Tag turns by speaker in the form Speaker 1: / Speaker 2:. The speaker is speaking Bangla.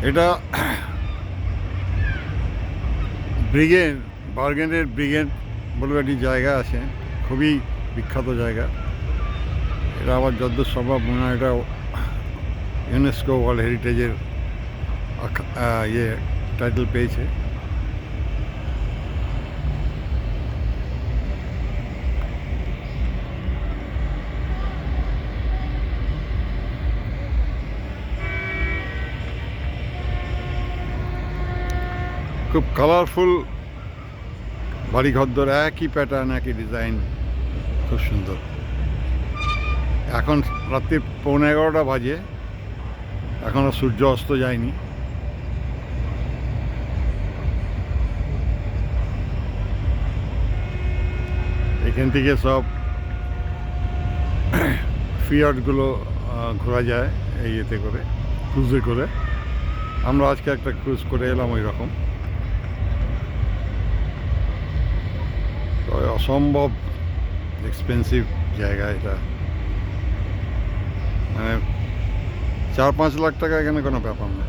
Speaker 1: এটা বার্গেনের ব্রিগেড বলে একটি জায়গা আছে, খুবই বিখ্যাত জায়গা। এটা আবার যতদূর সম্ভব মনে হয় এটা ইউনেস্কো ওয়ার্ল্ড হেরিটেজের টাইটেল পেয়েছে। খুব কালারফুল বাড়িঘরদর, একই প্যাটার্ন, একই ডিজাইন, খুব সুন্দর। এখন রাত্রি 11:15 বাজে, এখনও সূর্য অস্ত যায়নি। এখান থেকে সব ফিয়ার্ডগুলো ঘোরা যায় এই ইয়েতে করে, ক্রুজে করে। আমরা আজকে একটা ক্রুজ করে এলাম ওই রকম। অসম্ভব এক্সপেন্সিভ জায়গা এটা, মানে 4-5 লাখ টাকা এখানে কোনো ব্যাপার না।